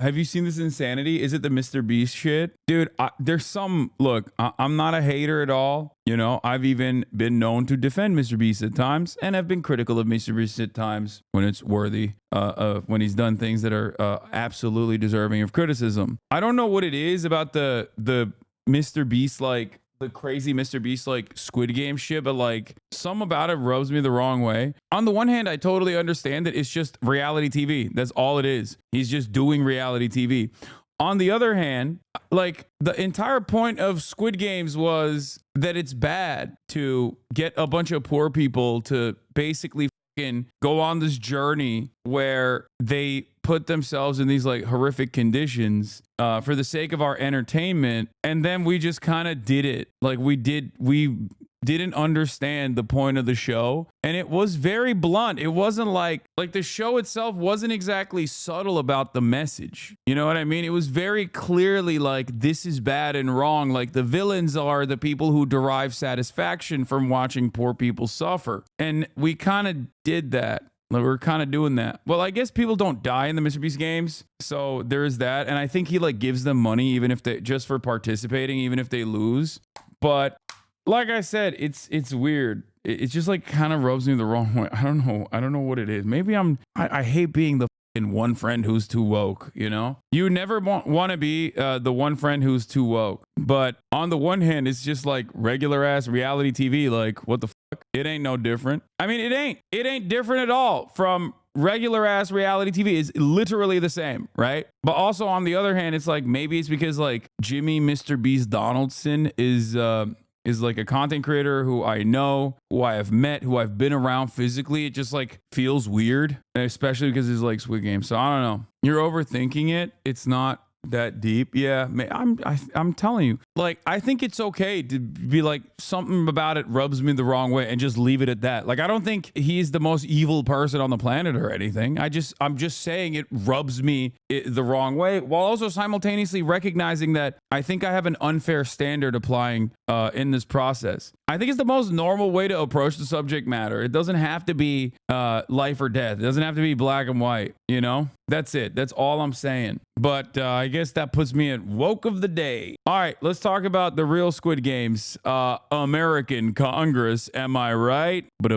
have you seen this insanity? Is it the Mr. Beast shit? Dude, there's some, look, I'm not a hater at all. You know, I've even been known to defend Mr. Beast at times, and I've been critical of Mr. Beast at times when it's worthy, when he's done things that are absolutely deserving of criticism. I don't know what it is about the Mr. Beast, like, the crazy Mr. Beast, like, Squid Game shit, but, like, some about it rubs me the wrong way. On the one hand, I totally understand that it's just reality TV. That's all it is. He's just doing reality TV. On the other hand, like, the entire point of Squid Games was that it's bad to get a bunch of poor people to basically go on this journey where they put themselves in these like horrific conditions for the sake of our entertainment, and then we just kind of did it. Like we didn't understand the point of the show, and it was very blunt. It wasn't like the show itself wasn't exactly subtle about the message. You know what I mean? It was very clearly like, this is bad and wrong. Like, the villains are the people who derive satisfaction from watching poor people suffer. And we kind of did that. Like, we're kind of doing that. Well, I guess people don't die in the Mr. Beast games, so there's that. And I think he like gives them money even if they just for participating, even if they lose. But like I said, it's weird. It just like kind of rubs me the wrong way. I don't know what it is. Maybe I hate being the fucking one friend who's too woke, you know? You never want to be the one friend who's too woke. But on the one hand, it's just like regular ass reality TV. Like, what the fuck? It ain't no different. I mean, it ain't different at all from regular ass reality TV. Is literally the same, right? But also on the other hand, it's like, maybe it's because like Jimmy Mr. Beast Donaldson is like a content creator who I know, who I have met, who I've been around physically. It just like feels weird, especially because it's like Squid Game. So I don't know. You're overthinking it. It's not that deep. Yeah, I'm telling you, like, I think it's okay to be like, something about it rubs me the wrong way, and just leave it at that. Like, I don't think he's the most evil person on the planet or anything. I'm just saying it rubs me the wrong way, while also simultaneously recognizing that I think I have an unfair standard applying in this process. I think it's the most normal way to approach the subject matter. It doesn't have to be life or death. It doesn't have to be black and white, you know? That's it. That's all I'm saying. But I guess that puts me at woke of the day. All right, let's talk about the real Squid Games. American Congress, am I right? But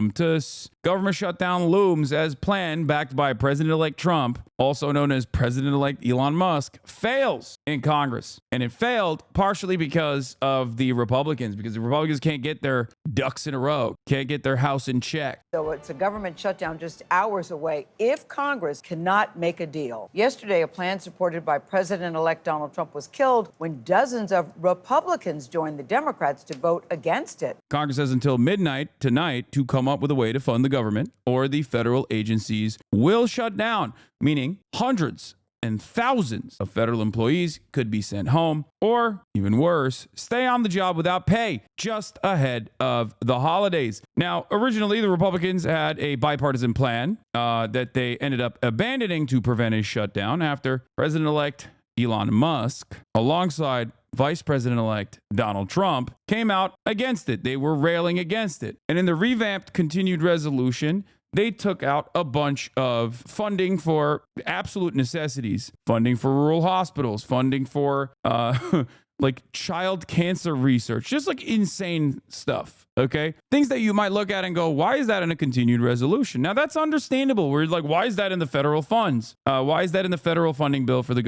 government shutdown looms as planned, backed by President-elect Trump, also known as President-elect Elon Musk, fails in Congress. And it failed partially because of the Republicans, because the Republicans can't get their ducks in a row, can't get their house in check. So it's a government shutdown just hours away if Congress cannot make a deal. Yesterday, a plan supported by President-elect Donald Trump was killed when dozens of Republicans joined the Democrats to vote against it. Congress has until midnight tonight to come up with a way to fund the government, or the federal agencies will shut down, meaning hundreds and thousands of federal employees could be sent home, or even worse, stay on the job without pay just ahead of the holidays. Now, originally, the Republicans had a bipartisan plan that they ended up abandoning to prevent a shutdown after President-elect Elon Musk, alongside Vice President-elect Donald Trump, came out against it. They were railing against it. And in the revamped continued resolution, they took out a bunch of funding for absolute necessities, funding for rural hospitals, funding for like child cancer research, just like insane stuff. Okay, things that you might look at and go, why is that in a continued resolution? Now, that's understandable. We're like, why is that in the federal funds? Why is that in the federal funding bill for the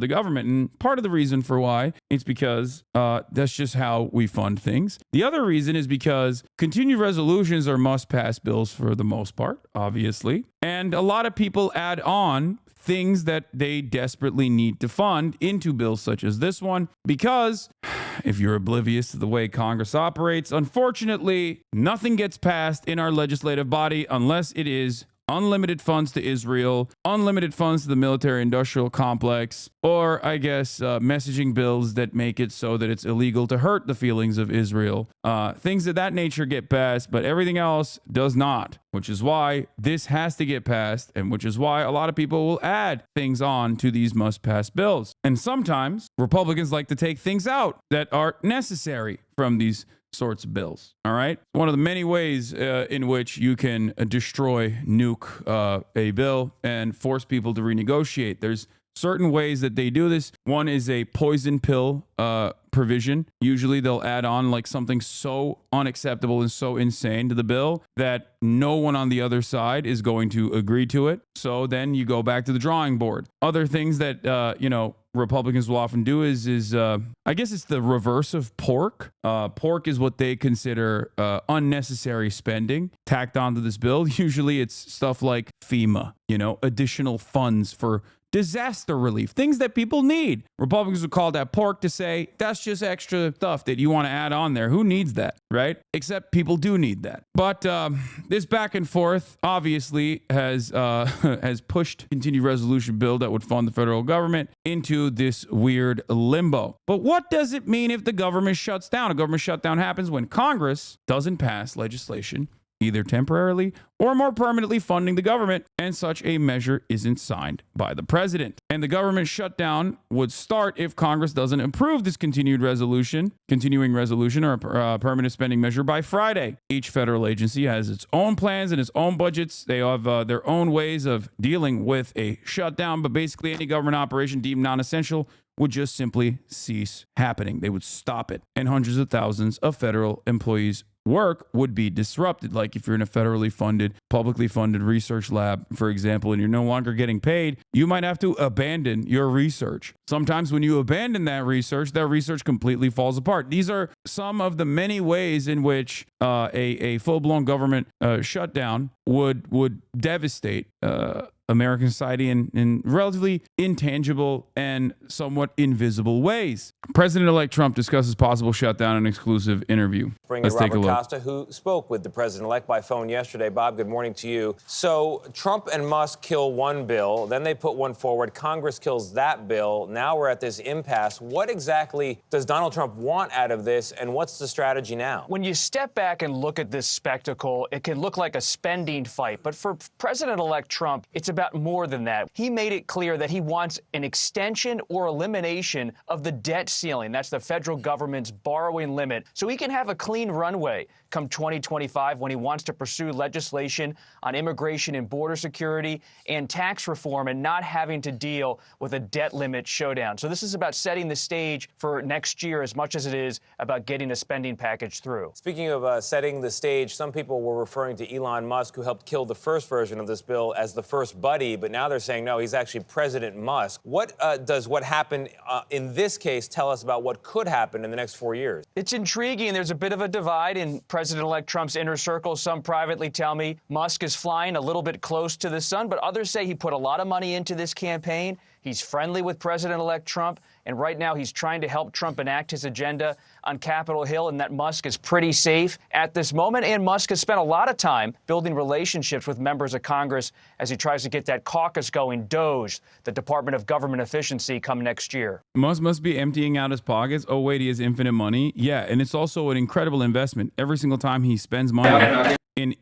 government? And part of the reason for why it's because that's just how we fund things. The other reason is because continued resolutions are must-pass bills for the most part, obviously, and a lot of people add on things that they desperately need to fund into bills such as this one, because if you're oblivious to the way Congress operates, unfortunately, nothing gets passed in our legislative body unless it is unlimited funds to Israel, unlimited funds to the military-industrial complex, or, I guess, messaging bills that make it so that it's illegal to hurt the feelings of Israel. Things of that nature get passed, but everything else does not, which is why this has to get passed, and which is why a lot of people will add things on to these must-pass bills. And sometimes Republicans like to take things out that are necessary from these sorts of bills. All right. One of the many ways in which you can nuke a bill and force people to renegotiate. There's certain ways that they do this. One is a poison pill provision. Usually they'll add on like something so unacceptable and so insane to the bill that no one on the other side is going to agree to it. So then you go back to the drawing board. Other things that, Republicans will often do is I guess it's the reverse of pork. Pork is what they consider unnecessary spending tacked onto this bill. Usually it's stuff like FEMA, additional funds for disaster relief, things that people need. Republicans would call that pork to say that's just extra stuff that you want to add on there. Who needs that, right? Except people do need that. But this back and forth obviously has pushed continued resolution bill that would fund the federal government into this weird limbo. But what does it mean if the government shuts down? A government shutdown happens when Congress doesn't pass legislation either temporarily or more permanently funding the government, and such a measure isn't signed by the president. And the government shutdown would start if Congress doesn't approve this continuing resolution or a permanent spending measure by Friday. Each federal agency has its own plans and its own budgets. They have their own ways of dealing with a shutdown, but basically any government operation deemed non-essential would just simply cease happening. They would stop it, and hundreds of thousands of federal employees' work would be disrupted. Like if you're in a federally funded, publicly funded research lab, for example, and you're no longer getting paid, you might have to abandon your research. Sometimes when you abandon that research completely falls apart. These are some of the many ways in which a full-blown government shutdown would devastate American society in relatively intangible and somewhat invisible ways. President-elect Trump discusses possible shutdown in an exclusive interview. Let's take a look. Costa, who spoke with the president-elect by phone yesterday. Bob, good morning to you. So Trump and Musk kill one bill, then they put one forward. Congress kills that bill. Now we're at this impasse. What exactly does Donald Trump want out of this, and what's the strategy now? When you step back and look at this spectacle, it can look like a spending fight. But for President-elect Trump, it's about more than that. He made it clear that he wants an extension or elimination of the debt ceiling. That's the federal government's borrowing limit, so he can have a clean runway come 2025 when he wants to pursue legislation on immigration and border security and tax reform and not having to deal with a debt limit showdown. So this is about setting the stage for next year as much as it is about getting a spending package through. Speaking of setting the stage, some people were referring to Elon Musk, who helped kill the first version of this bill, as the first buddy, but now they're saying, no, he's actually President Musk. What does what happened in this case tell us about what could happen in the next 4 years? It's intriguing. There's a bit of a divide in President-elect Trump's inner circle. Some privately tell me Musk is flying a little bit close to the sun, but others say he put a lot of money into this campaign. He's friendly with President-elect Trump, and right now he's trying to help Trump enact his agenda on Capitol Hill, and that Musk is pretty safe at this moment. And Musk has spent a lot of time building relationships with members of Congress as he tries to get that caucus going, DOGE, the Department of Government Efficiency, come next year. Musk must be emptying out his pockets. Oh, wait, he has infinite money. Yeah, and it's also an incredible investment. Every single time he spends money in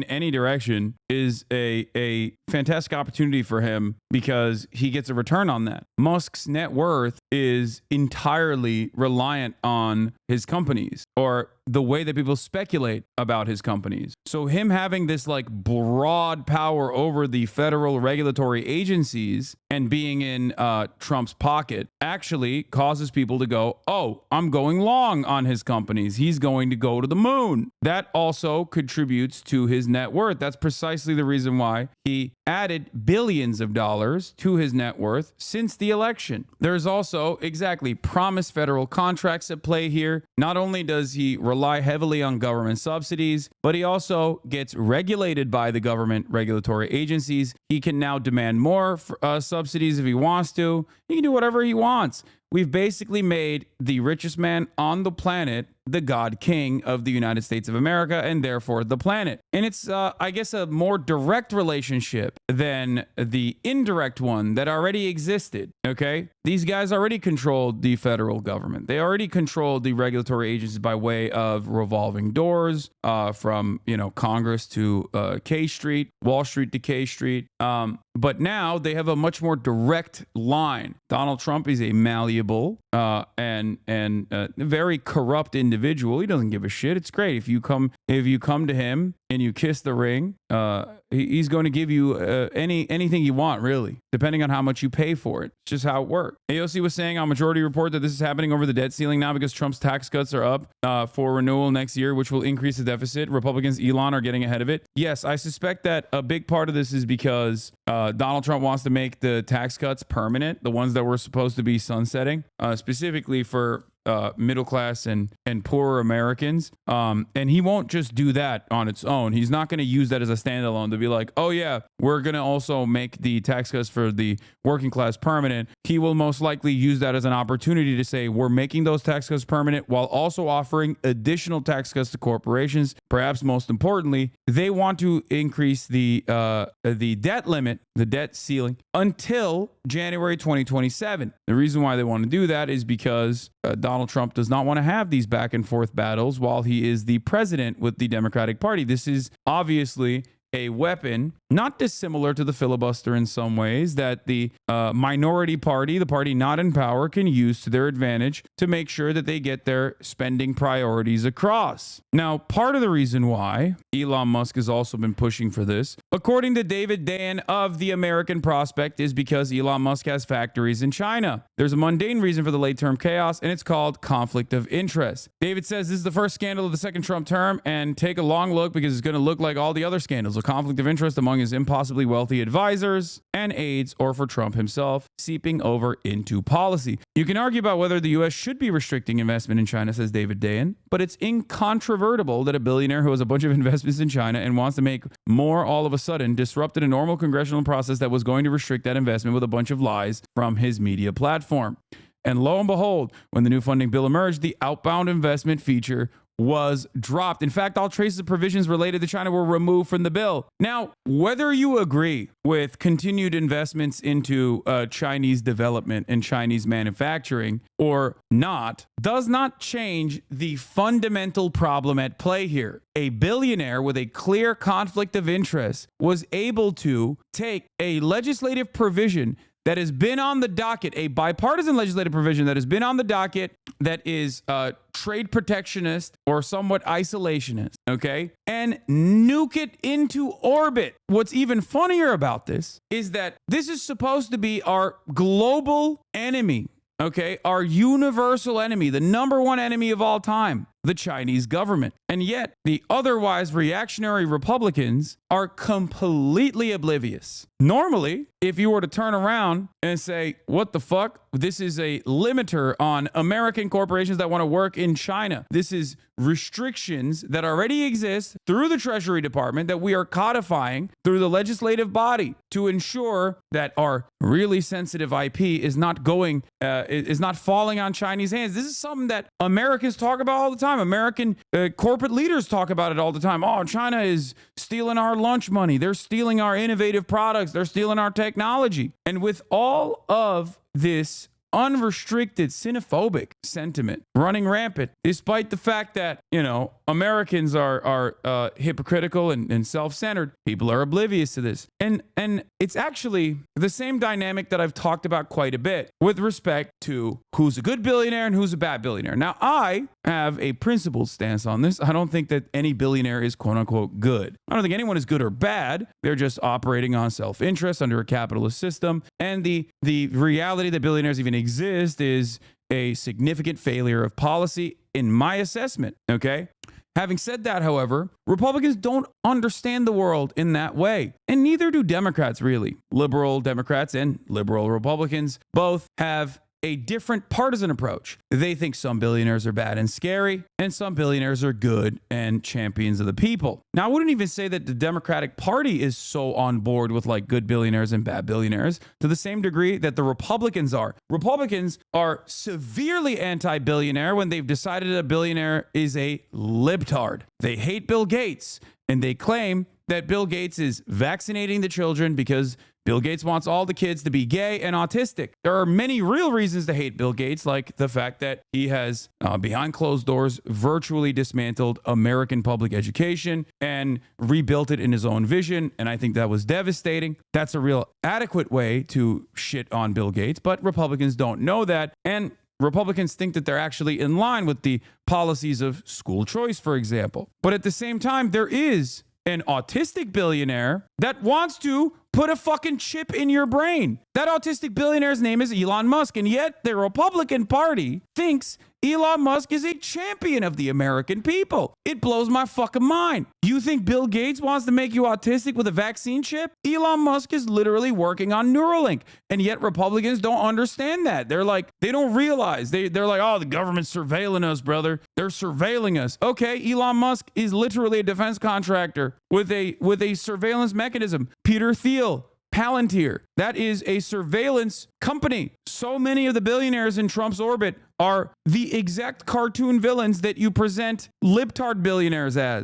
any direction is a fantastic opportunity for him because he gets a return on that. Musk's net worth is entirely reliant on his companies, or the way that people speculate about his companies. So him having this like broad power over the federal regulatory agencies and being in Trump's pocket actually causes people to go, oh, I'm going long on his companies. He's going to go to the moon. That also contributes to his net worth. That's precisely the reason why he added billions of dollars to his net worth since the election. There's also exactly promised federal contracts at play here. Not only does he rely heavily on government subsidies, but he also gets regulated by the government regulatory agencies. He can now demand more subsidies if he wants to. He can do whatever he wants. We've basically made the richest man on the planet the God King of the United States of America, and therefore the planet. And it's, I guess, a more direct relationship than the indirect one that already existed, okay? These guys already controlled the federal government. They already controlled the regulatory agencies by way of revolving doors, from, Congress to K Street, Wall Street to K Street. But now they have a much more direct line. Donald Trump is a malleable and a very corrupt individual. He doesn't give a shit. It's great if you come to him and you kiss the ring. He's going to give you anything you want, really, depending on how much you pay for it. It's just how it works. AOC was saying on Majority Report that this is happening over the debt ceiling now because Trump's tax cuts are up for renewal next year, which will increase the deficit. Republicans, Elon, are getting ahead of it. Yes, I suspect that a big part of this is because Donald Trump wants to make the tax cuts permanent, the ones that were supposed to be sunsetting, specifically for middle class and poorer Americans. And he won't just do that on its own. He's not going to use that as a standalone to be like, oh yeah, we're going to also make the tax cuts for the working class permanent. He will most likely use that as an opportunity to say, we're making those tax cuts permanent while also offering additional tax cuts to corporations. Perhaps most importantly, they want to increase the debt limit, the debt ceiling, until January 2027. The reason why they want to do that is because Donald Trump does not want to have these back and forth battles while he is the president with the Democratic Party. This is obviously a weapon not dissimilar to the filibuster in some ways that the minority party, the party not in power, can use to their advantage to make sure that they get their spending priorities across. Now, part of the reason why Elon Musk has also been pushing for this, according to David Dayen of The American Prospect, is because Elon Musk has factories in China. There's a mundane reason for the late-term chaos, and it's called conflict of interest. David says this is the first scandal of the second Trump term, and take a long look because it's going to look like all the other scandals. A conflict of interest among his impossibly wealthy advisors and aides, or for Trump himself, seeping over into policy. You can argue about whether the U.S. should be restricting investment in China, says David Dayen, but it's incontrovertible that a billionaire who has a bunch of investments in China and wants to make more all of a sudden disrupted a normal congressional process that was going to restrict that investment with a bunch of lies from his media platform. And lo and behold, when the new funding bill emerged, the outbound investment feature was dropped. In fact, all traces of provisions related to China were removed from the bill. Now, whether you agree with continued investments into Chinese development and Chinese manufacturing or not, does not change the fundamental problem at play here. A billionaire with a clear conflict of interest was able to take a legislative provision that has been on the docket, a bipartisan legislative provision that has been on the docket that is trade protectionist or somewhat isolationist, okay, and nuke it into orbit. What's even funnier about this is that this is supposed to be our global enemy, okay, our universal enemy, the number one enemy of all time, the Chinese government. And yet the otherwise reactionary Republicans are completely oblivious. Normally, if you were to turn around and say, what the fuck? This is a limiter on American corporations that want to work in China. This is restrictions that already exist through the Treasury Department that we are codifying through the legislative body to ensure that our really sensitive IP is not going, is not falling on Chinese hands. This is something that Americans talk about all the time. American corporate leaders talk about it all the time. Oh, China is stealing our lunch money. They're stealing our innovative products. They're stealing our technology. And with all of this unrestricted xenophobic sentiment running rampant, despite the fact that, you know, Americans are hypocritical and self-centered, people are oblivious to this. And it's actually the same dynamic that I've talked about quite a bit with respect to who's a good billionaire and who's a bad billionaire. Now, I have a principled stance on this. I don't think that any billionaire is quote unquote good. I don't think anyone is good or bad. They're just operating on self-interest under a capitalist system. And the reality that billionaires even exist is a significant failure of policy in my assessment, okay? Having said that, however, Republicans don't understand the world in that way, and neither do Democrats, really. Liberal Democrats and liberal Republicans both have a different partisan approach. They think some billionaires are bad and scary, and some billionaires are good and champions of the people. Now, I wouldn't even say that the Democratic Party is so on board with like good billionaires and bad billionaires to the same degree that the Republicans are. Republicans are severely anti-billionaire when they've decided a billionaire is a libtard. They hate Bill Gates, and they claim that Bill Gates is vaccinating the children because Bill Gates wants all the kids to be gay and autistic. There are many real reasons to hate Bill Gates, like the fact that he has, behind closed doors, virtually dismantled American public education and rebuilt it in his own vision. And I think that was devastating. That's a real adequate way to shit on Bill Gates, but Republicans don't know that. And Republicans think that they're actually in line with the policies of school choice, for example. But at the same time, there is an autistic billionaire that wants to put a fucking chip in your brain. That autistic billionaire's name is Elon Musk, and yet the Republican Party thinks Elon Musk is a champion of the American people. It blows my fucking mind. You think Bill Gates wants to make you autistic with a vaccine chip? Elon Musk is literally working on Neuralink, and yet Republicans don't understand that. They're like, they don't realize. They're like, oh, the government's surveilling us, brother. They're surveilling us. Okay, Elon Musk is literally a defense contractor with a surveillance mechanism. Peter Thiel, Palantir, that is a surveillance company. So many of the billionaires in Trump's orbit are the exact cartoon villains that you present libtard billionaires as.